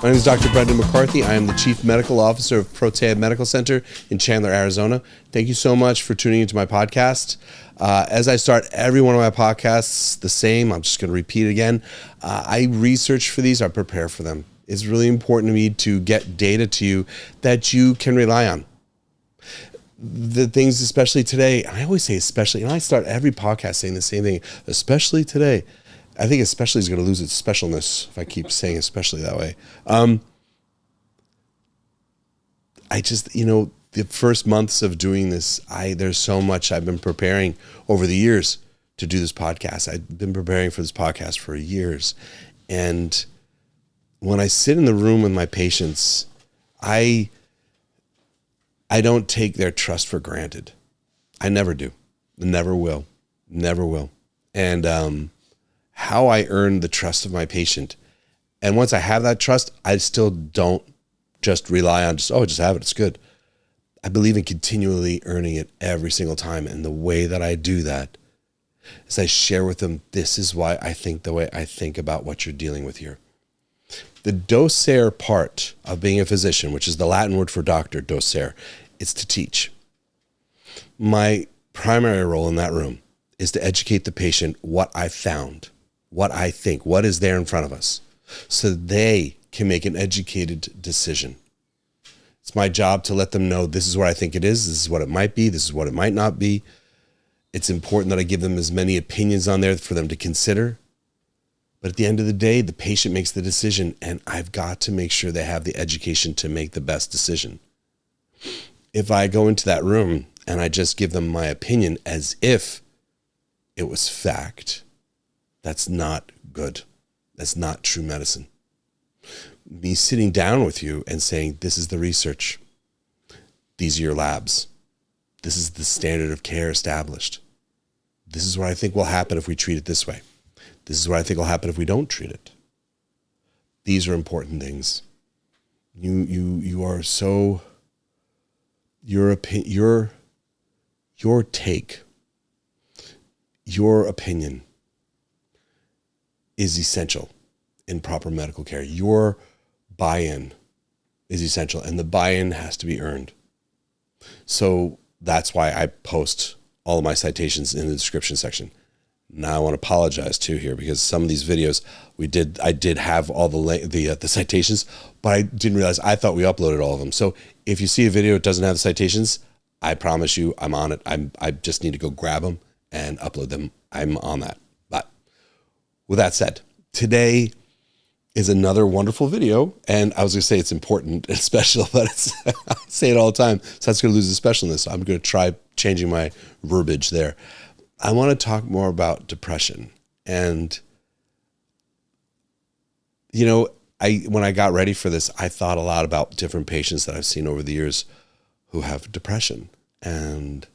My name is Dr. Brendan McCarthy. I am the Chief Medical Officer of Protea Medical Center in Chandler, Arizona. Thank you so much for tuning into my podcast. As I start every one of my podcasts the same, I'm just going to repeat it again. I research for these, I prepare for them. It's really important to me to get data to you that you can rely on. The things, especially today, and I always say especially, and I start every podcast saying the same thing, especially today. I think especially is going to lose its specialness if I keep saying especially that way. I just, the first months of doing this, there's so much I've been preparing over the years to do this podcast. I've been preparing for this podcast for years. And when I sit in the room with my patients, I don't take their trust for granted. I never do. Never will. Never will. And how I earn the trust of my patient. And once I have that trust, I still don't just rely on just have it, it's good. I believe in continually earning it every single time. And the way that I do that is I share with them, this is why I think the way I think about what you're dealing with here. The docere part of being a physician, which is the Latin word for doctor, docere, it's to teach. My primary role in that room is to educate the patient what I found, what I think, what is there in front of us, so they can make an educated decision. It's my job to let them know this is what I think it is, this is what it might be, this is what it might not be. It's important that I give them as many opinions on there for them to consider. But at the end of the day, the patient makes the decision, and I've got to make sure they have the education to make the best decision. If I go into that room and I just give them my opinion as if it was fact, that's not good. That's not true medicine. Me sitting down with you and saying, this is the research. These are your labs. This is the standard of care established. This is what I think will happen if we treat it this way. This is what I think will happen if we don't treat it. These are important things. You are so, your take, your opinion is essential in proper medical care. Your buy-in is essential, and the buy-in has to be earned. So that's why I post all of my citations in the description section. Now I want to apologize too here, because some of these videos I did have all the citations, but I didn't realize, I thought we uploaded all of them. So if you see a video that doesn't have the citations, I promise you I'm on it. I just need to go grab them and upload them. I'm on that. But with that said, today is another wonderful video, and I was going to say it's important and special, but I say it all the time, so that's going to lose the specialness. So I'm going to try changing my verbiage there. I want to talk more about depression. And, when I got ready for this, I thought a lot about different patients that I've seen over the years who have depression. And,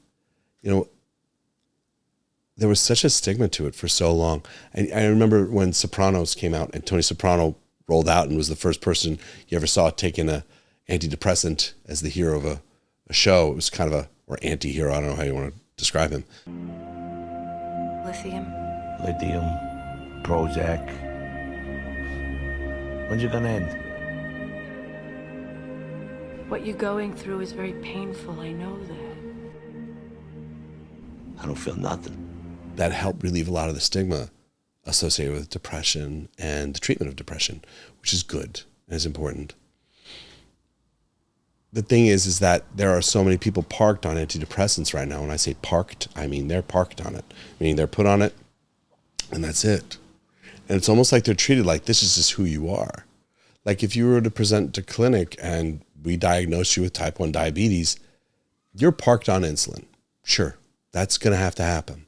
there was such a stigma to it for so long. I remember when Sopranos came out and Tony Soprano rolled out and was the first person you ever saw taking an antidepressant as the hero of a show. It was kind of or anti-hero, I don't know how you want to describe him. Lithium, Prozac. When's it gonna end? What you're going through is very painful, I know that. I don't feel nothing. That helped relieve a lot of the stigma associated with depression and the treatment of depression, which is good and is important. The thing is that there are so many people parked on antidepressants right now. When I say parked, I mean they're parked on it, meaning they're put on it and that's it. And it's almost like they're treated like this is just who you are. Like if you were to present to clinic and we diagnose you with type 1 diabetes, you're parked on insulin. Sure, that's going to have to happen.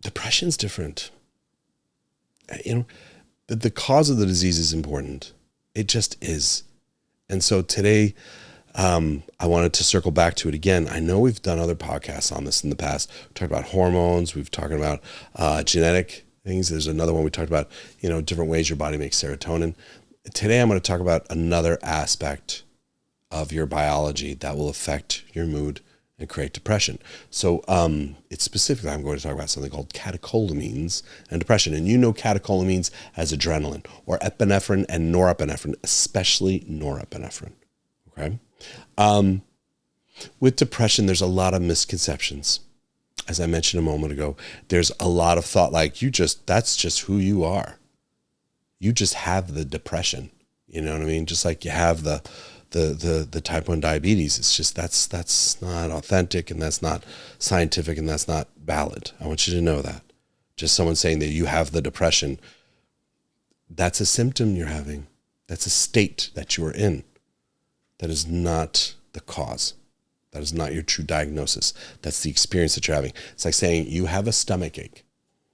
Depression's different. The cause of the disease is important. It just is. And so today, I wanted to circle back to it again. I know we've done other podcasts on this in the past. We talked about hormones. We've talked about genetic things. There's another one we talked about, different ways your body makes serotonin. Today, I'm going to talk about another aspect of your biology that will affect your mood and create depression. So it's specifically, I'm going to talk about something called catecholamines and depression. And you know catecholamines as adrenaline or epinephrine and norepinephrine, especially norepinephrine. Okay. With depression, there's a lot of misconceptions. As I mentioned a moment ago, there's a lot of thought like that's just who you are. You just have the depression. You know what I mean? Just like you have the type 1 diabetes. It's just that's not authentic, and that's not scientific, and that's not valid. I want you to know that. Just someone saying that you have the depression, that's a symptom you're having. That's a state that you are in. That is not the cause. That is not your true diagnosis. That's the experience that you're having. It's like saying you have a stomach ache.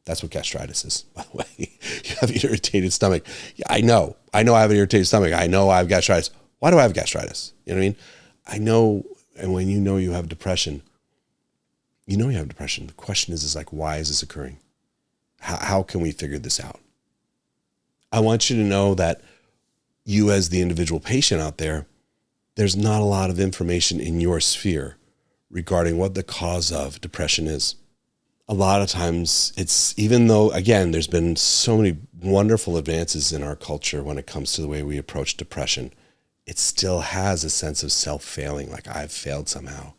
That's what gastritis is, by the way. You have an irritated stomach. Yeah, I know I have an irritated stomach. I know I have gastritis. Why do I have gastritis? You know what I mean? I know, and when you know you have depression, you know you have depression. The question is like, why is this occurring? How can we figure this out? I want you to know that you as the individual patient out there, there's not a lot of information in your sphere regarding what the cause of depression is. A lot of times it's, even though, again, there's been so many wonderful advances in our culture when it comes to the way we approach depression, it still has a sense of self-failing, like I've failed somehow.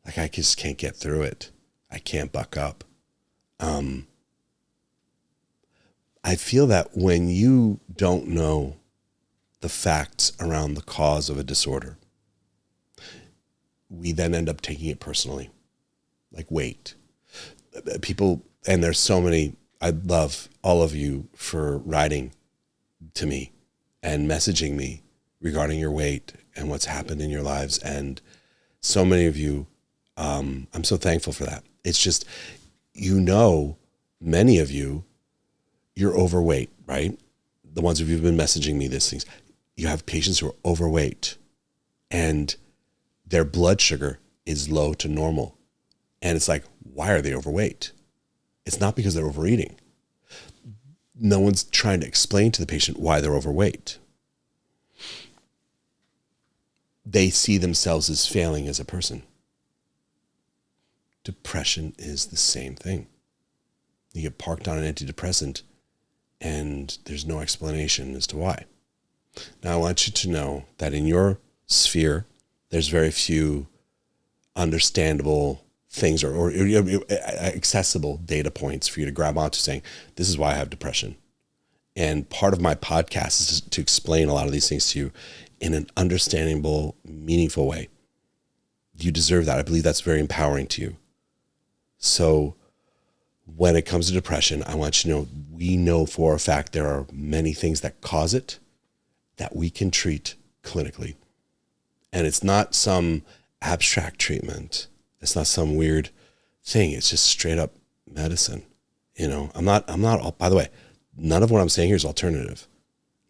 Like I just can't get through it. I can't buck up. I feel that when you don't know the facts around the cause of a disorder, we then end up taking it personally. Like weight. People, and there's so many, I love all of you for writing to me and messaging me regarding your weight and what's happened in your lives. And so many of you, I'm so thankful for that. It's just, many of you, you're overweight, right? The ones of you who've been messaging me these things, you have patients who are overweight and their blood sugar is low to normal. And it's like, why are they overweight? It's not because they're overeating. No one's trying to explain to the patient why they're overweight. They see themselves as failing as a person. Depression is the same thing. You get parked on an antidepressant and there's no explanation as to why. Now I want you to know that in your sphere, there's very few understandable things or accessible data points for you to grab onto saying, this is why I have depression. And part of my podcast is to explain a lot of these things to you in an understandable, meaningful way. You deserve that. I believe that's very empowering to you. So when it comes to depression, I want you to know, we know for a fact there are many things that cause it that we can treat clinically. And it's not some abstract treatment. It's not some weird thing. It's just straight up medicine. I'm not, by the way, none of what I'm saying here is alternative.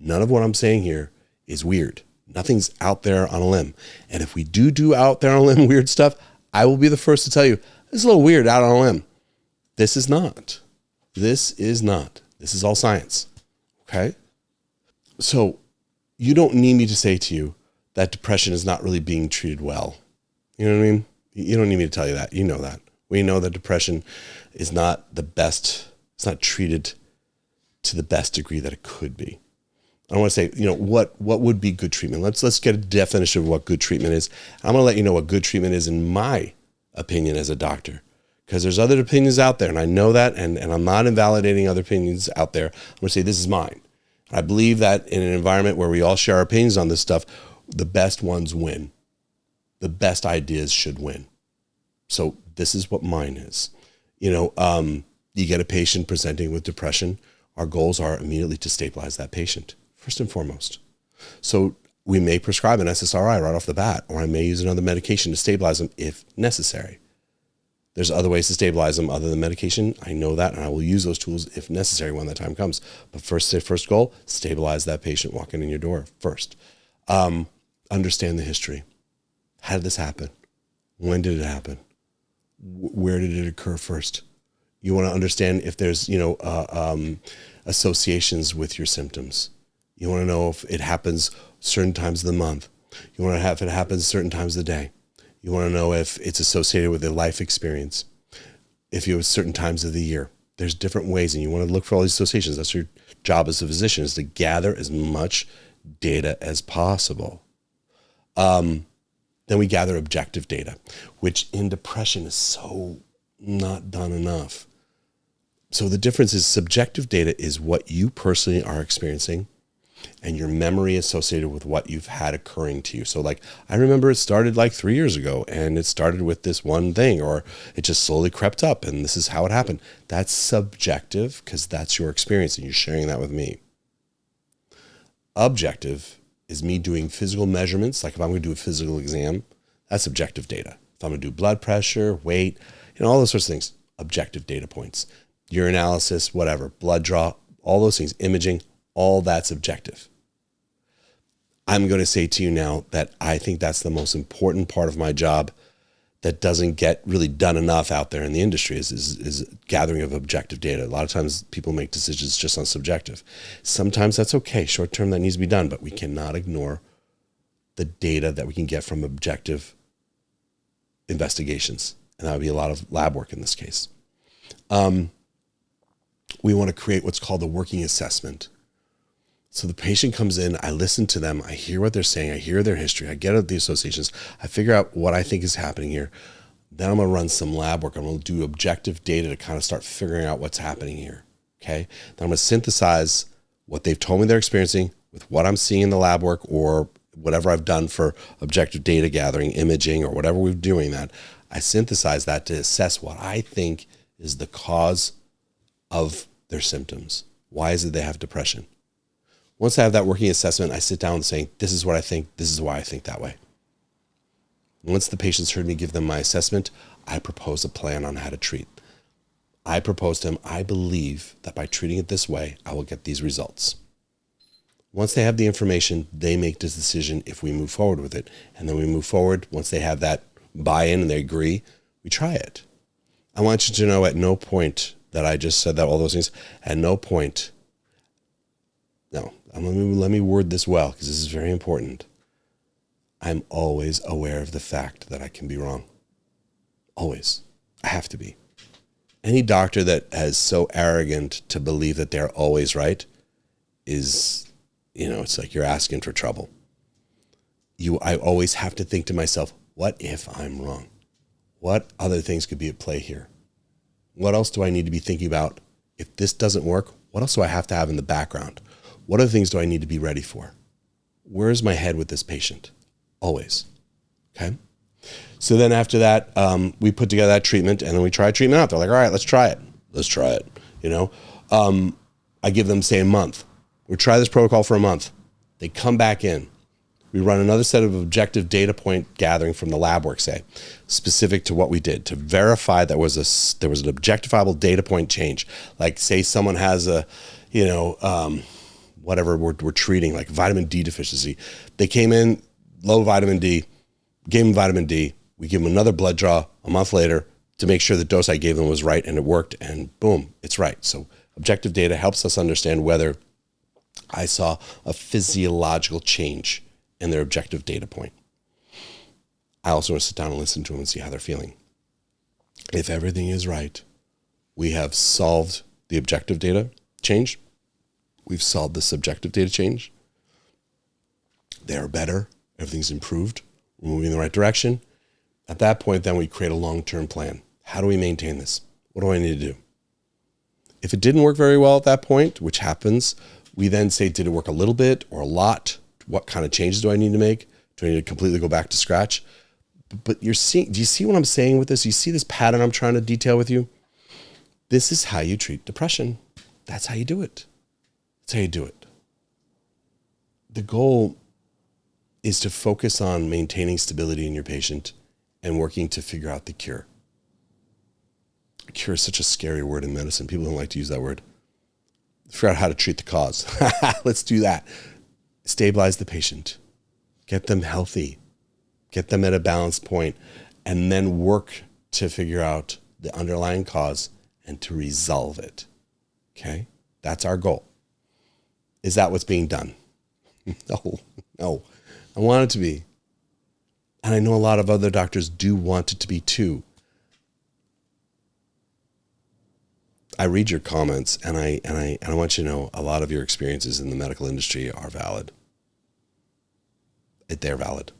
None of what I'm saying here is weird. Nothing's out there on a limb. And if we do out there on a limb weird stuff, I will be the first to tell you, it's a little weird out on a limb. This is not. This is all science. Okay? So you don't need me to say to you that depression is not really being treated well. You know what I mean? You don't need me to tell you that. You know that. We know that depression is not the best. It's not treated to the best degree that it could be. I want to say, what would be good treatment? Let's get a definition of what good treatment is. I'm going to let you know what good treatment is in my opinion as a doctor, because there's other opinions out there, and I know that, and I'm not invalidating other opinions out there. I'm going to say this is mine. I believe that in an environment where we all share our opinions on this stuff, the best ones win. The best ideas should win. So this is what mine is. You get a patient presenting with depression. Our goals are immediately to stabilize that patient, first and foremost. So we may prescribe an SSRI right off the bat, or I may use another medication to stabilize them if necessary. There's other ways to stabilize them other than medication. I know that, and I will use those tools if necessary when the time comes. But first goal, stabilize that patient walking in your door first. Understand the history. How did this happen? When did it happen? Where did it occur first? You want to understand if there's, associations with your symptoms. You want to know if it happens certain times of the month. You want to have if it happens certain times of the day. You want to know if it's associated with a life experience, if you have certain times of the year. There's different ways, and you want to look for all these associations. That's your job as a physician, is to gather as much data as possible. Then we gather objective data, which in depression is so not done enough. So the difference is subjective data is what you personally are experiencing and your memory associated with what you've had occurring to you. So like, I remember it started like 3 years ago and it started with this one thing, or it just slowly crept up and this is how it happened. That's subjective because that's your experience and you're sharing that with me. Objective is me doing physical measurements. Like if I'm going to do a physical exam, that's objective data. If I'm going to do blood pressure, weight, all those sorts of things, objective data points, urinalysis, whatever, blood draw, all those things, imaging, all that's objective. I'm going to say to you now that I think that's the most important part of my job that doesn't get really done enough out there in the industry is gathering of objective data. A lot of times people make decisions just on subjective. Sometimes that's okay. Short term, that needs to be done, but we cannot ignore the data that we can get from objective investigations. And that would be a lot of lab work in this case. We want to create what's called the working assessment. So the patient comes in, I listen to them, I hear what they're saying, I hear their history, I get at the associations, I figure out what I think is happening here. Then I'm going to run some lab work. I'm going to do objective data to kind of start figuring out what's happening here. Okay. Then I'm going to synthesize what they've told me they're experiencing with what I'm seeing in the lab work or whatever I've done for objective data gathering, imaging, or whatever we're doing that. I synthesize that to assess what I think is the cause of their symptoms. Why is it they have depression? Once I have that working assessment, I sit down and say, this is what I think, this is why I think that way. Once the patients heard me give them my assessment, I propose a plan on how to treat. I propose to them, I believe that by treating it this way, I will get these results. Once they have the information, they make this decision if we move forward with it. And then we move forward. Once they have that buy-in and they agree, we try it. I want you to know at no point that I just said that, all those things, at no point, no, let me word this well because this is very important. I'm always aware of the fact that I can be wrong. Always. I have to be. Any doctor that is so arrogant to believe that they're always right is, it's like you're asking for trouble. I always have to think to myself, what if I'm wrong? What other things could be at play here? What else do I need to be thinking about? If this doesn't work, what else do I have to have in the background? What other things do I need to be ready for? Where's my head with this patient? Always. Okay. So then after that, we put together that treatment and then we try treatment out. They're like, all right, let's try it. Let's try it. I give them, say, a month. We try this protocol for a month. They come back in. We run another set of objective data point gathering from the lab work, say, specific to what we did to verify that there was an objectifiable data point change. Like say someone has a, whatever we're treating, like vitamin D deficiency. They came in low vitamin D, gave them vitamin D. We give them another blood draw a month later to make sure the dose I gave them was right and it worked, and boom, it's right. So objective data helps us understand whether I saw a physiological change in their objective data point. I also want to sit down and listen to them and see how they're feeling. If everything is right, we have solved the objective data change. We've solved the subjective data change. They're better. Everything's improved. We're moving in the right direction. At that point, then we create a long-term plan. How do we maintain this? What do I need to do? If it didn't work very well at that point, which happens, we then say, did it work a little bit or a lot? What kind of changes do I need to make? Do I need to completely go back to scratch? But do you see what I'm saying with this? You see this pattern I'm trying to detail with you? This is how you treat depression. That's how you do it. That's how you do it. The goal is to focus on maintaining stability in your patient and working to figure out the cure. Cure is such a scary word in medicine. People don't like to use that word. Figure out how to treat the cause. Let's do that. Stabilize the patient. Get them healthy. Get them at a balanced point, and then work to figure out the underlying cause and to resolve it. Okay? That's our goal. Is that what's being done? No. I want it to be. And I know a lot of other doctors do want it to be too. I read your comments, and I want you to know a lot of your experiences in the medical industry are valid. They're valid.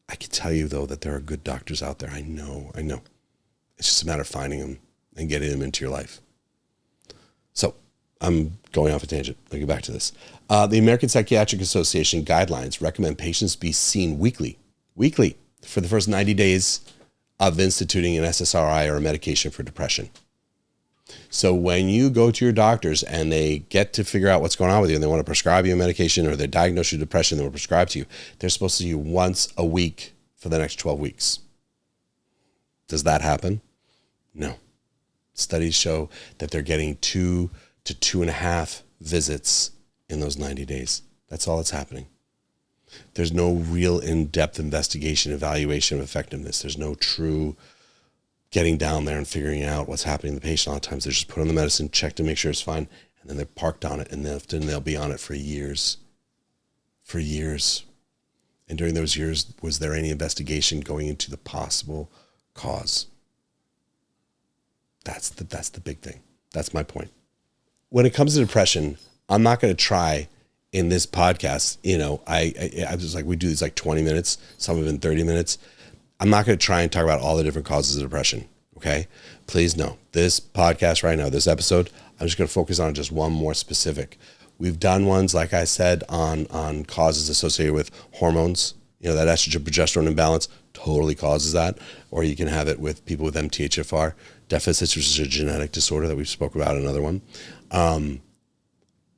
I can tell you, though, that there are good doctors out there. I know. It's just a matter of finding them and getting them into your life. So I'm going off a tangent. Let me get back to this. The American Psychiatric Association guidelines recommend patients be seen weekly, for the first 90 days of instituting an SSRI or a medication for depression. So when you go to your doctors and they get to figure out what's going on with you and they want to prescribe you a medication, or they diagnose you with depression, they will prescribe to you, they're supposed to see you once a week for the next 12 weeks. Does that happen? No. Studies show that they're getting 2 to 2.5 visits in those 90 days. That's all that's happening. There's no real in-depth investigation, evaluation of effectiveness. There's no true getting down there and figuring out what's happening to the patient. A lot of times they just put on the medicine, check to make sure it's fine, and then they're parked on it, and then they'll be on it for years. For years. And during those years, was there any investigation going into the possible cause? That's the big thing. That's my point. When it comes to depression, I'm not going to try in this podcast, I was like, we do these like 20 minutes, some of them 30 minutes. I'm not going to try and talk about all the different causes of depression. Okay. Please no. This podcast right now, this episode, I'm just going to focus on just one more specific. We've done ones, like I said, on causes associated with hormones. That estrogen progesterone imbalance totally causes that. Or you can have it with people with MTHFR deficits, which is a genetic disorder that we've spoke about in another one.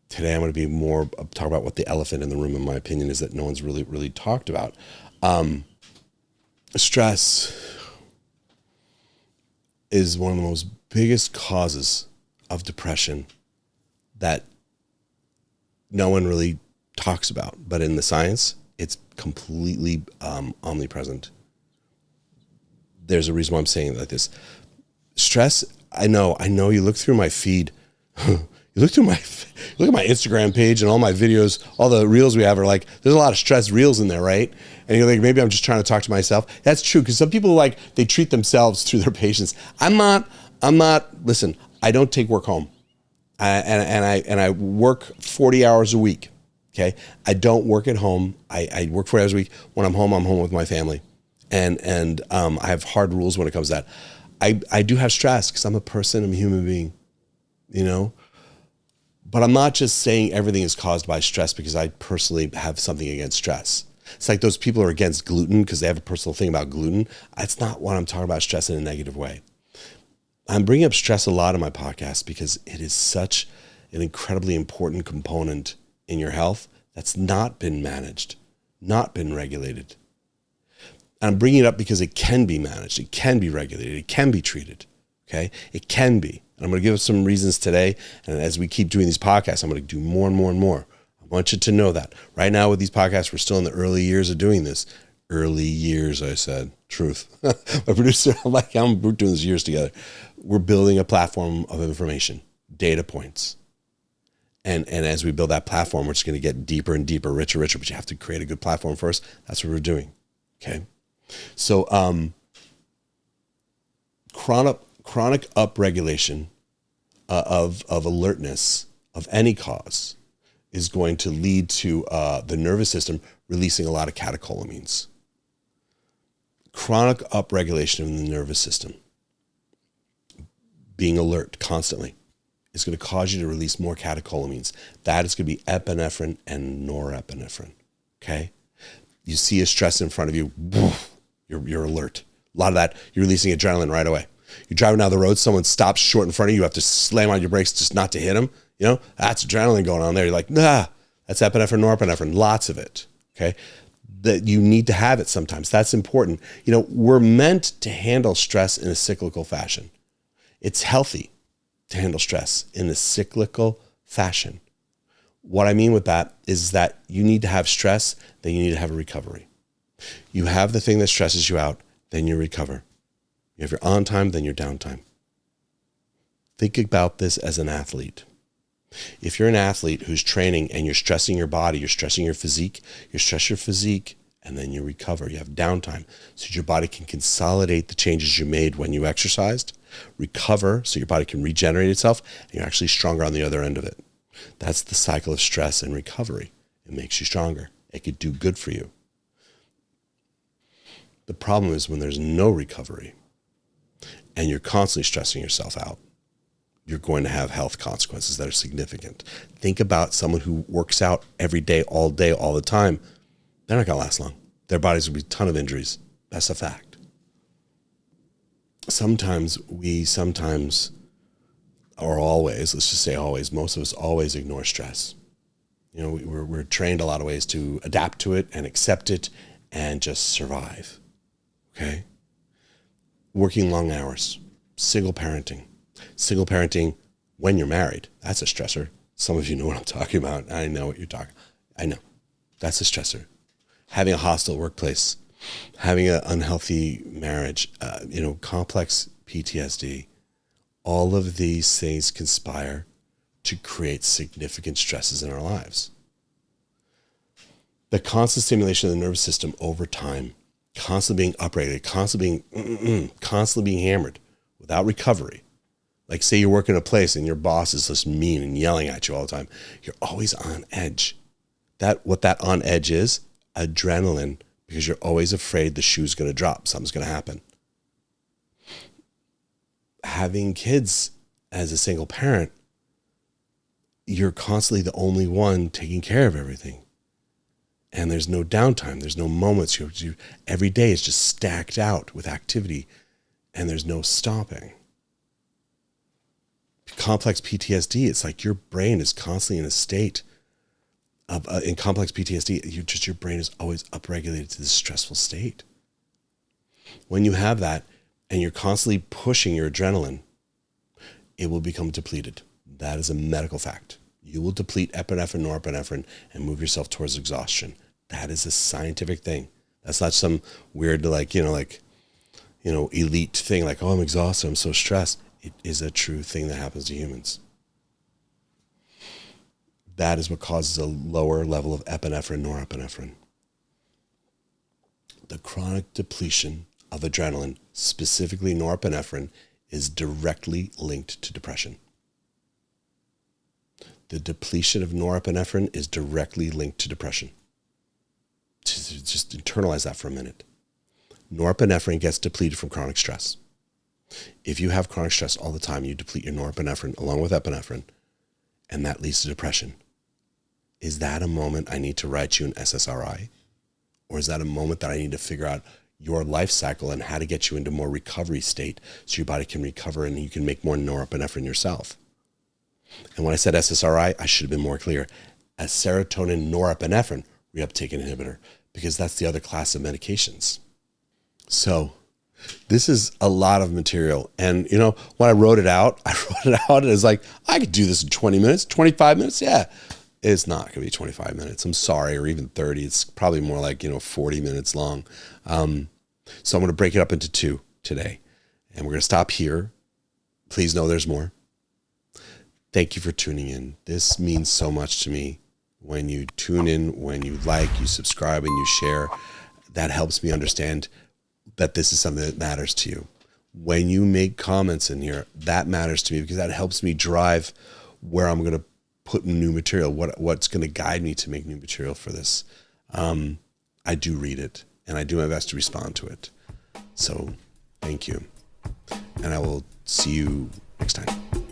Today I'm going to be more talk about what the elephant in the room, in my opinion, is that no one's really talked about. Stress is one of the most biggest causes of depression that no one really talks about, but in the science, it's completely omnipresent. There's a reason why I'm saying it like this. Stress, I know you look through my feed, you look at my Instagram page and all my videos, all the reels we have are like, there's a lot of stress reels in there, right? And you're like, maybe I'm just trying to talk to myself. That's true, because some people they treat themselves through their patients. I'm not, listen, I don't take work home. I work 40 hours a week, okay? I don't work at home. I work 40 hours a week. When I'm home with my family. And I have hard rules when it comes to that. I do have stress because I'm a person, I'm a human being, But I'm not just saying everything is caused by stress because I personally have something against stress. It's like those people who are against gluten because they have a personal thing about gluten. That's not what I'm talking about, stress in a negative way. I'm bringing up stress a lot in my podcast because it is such an incredibly important component in your health that's not been managed, not been regulated. And I'm bringing it up because it can be managed, it can be regulated, it can be treated, okay? It can be. And I'm going to give some reasons today, and as we keep doing these podcasts, I'm going to do more and more and more. I want you to know that. Right now with these podcasts, we're still in the early years of doing this. Early years, I said. Truth. My producer, I'm doing this years together. We're building a platform of information, data points. And as we build that platform, we're just going to get deeper and deeper, richer, but you have to create a good platform first. That's what we're doing. Okay. So chronic upregulation of alertness of any cause is going to lead to the nervous system releasing a lot of catecholamines. Chronic upregulation in the nervous system, being alert constantly, is going to cause you to release more catecholamines. That is going to be epinephrine and norepinephrine. Okay? You see a stress in front of you, you're alert. A lot of that, you're releasing adrenaline right away. You're driving down the road, someone stops short in front of you, you have to slam on your brakes just not to hit them. That's adrenaline going on there. You're like, nah, that's epinephrine, norepinephrine, lots of it. Okay? That you need to have it sometimes. That's important. We're meant to handle stress in a cyclical fashion. It's healthy to handle stress in a cyclical fashion. What I mean with that is that you need to have stress, then you need to have a recovery. You have the thing that stresses you out, then you recover. You have your on time, then your downtime. Think about this as an athlete. If you're an athlete who's training and you're stressing your body, you're stressing your physique, you stress your physique and then you recover. You have downtime so your body can consolidate the changes you made when you exercised, recover so your body can regenerate itself, and you're actually stronger on the other end of it. That's the cycle of stress and recovery. It makes you stronger. It could do good for you. The problem is when there's no recovery and you're constantly stressing yourself out, you're going to have health consequences that are significant. Think about someone who works out every day, all the time. They're not going to last long. Their bodies will be a ton of injuries. That's a fact. Sometimes, or always, let's just say always, most of us always ignore stress. You know, we're trained a lot of ways to adapt to it and accept it and just survive. Okay? Working long hours, single parenting when you're married, that's a stressor. Some of you know what I'm talking about. I know what you're talking. I know. That's a stressor. Having a hostile workplace, having an unhealthy marriage, complex PTSD, all of these things conspire to create significant stresses in our lives. The constant stimulation of the nervous system over time, constantly being upregulated, constantly being hammered without recovery. Like say you're working a place and your boss is just mean and yelling at you all the time. You're always on edge. What that on edge is, adrenaline, because you're always afraid the shoe's going to drop, something's going to happen. Having kids as a single parent, you're constantly the only one taking care of everything. And there's no downtime. There's no moments. Every day is just stacked out with activity and there's no stopping. Complex PTSD, it's like your brain is constantly in a state of, in complex PTSD, your brain is always upregulated to this stressful state. When you have that and you're constantly pushing your adrenaline, it will become depleted. That is a medical fact. You will deplete epinephrine, norepinephrine, and move yourself towards exhaustion. That is a scientific thing. That's not some weird, elite thing like, oh, I'm exhausted, I'm so stressed. It is a true thing that happens to humans. That is what causes a lower level of epinephrine, norepinephrine. The chronic depletion of adrenaline, specifically norepinephrine, is directly linked to depression. The depletion of norepinephrine is directly linked to depression. Just internalize that for a minute. Norepinephrine gets depleted from chronic stress. If you have chronic stress all the time, you deplete your norepinephrine along with epinephrine, and that leads to depression. Is that a moment I need to write you an SSRI? Or is that a moment that I need to figure out your life cycle and how to get you into more recovery state so your body can recover and you can make more norepinephrine yourself? And when I said SSRI, I should have been more clear. A serotonin norepinephrine reuptake inhibitor, because that's the other class of medications. So this is a lot of material. And, when I wrote it out and it's like, I could do this in 20 minutes, 25 minutes. Yeah, it's not going to be 25 minutes. I'm sorry, or even 30. It's probably more like, 40 minutes long. So I'm going to break it up into 2 today. And we're going to stop here. Please know there's more. Thank you for tuning in. This means so much to me. When you tune in, when you like, you subscribe, and you share, that helps me understand that this is something that matters to you. When you make comments in here, that matters to me because that helps me drive where I'm going to put new material, what's going to guide me to make new material for this. I do read it, and I do my best to respond to it. So thank you. And I will see you next time.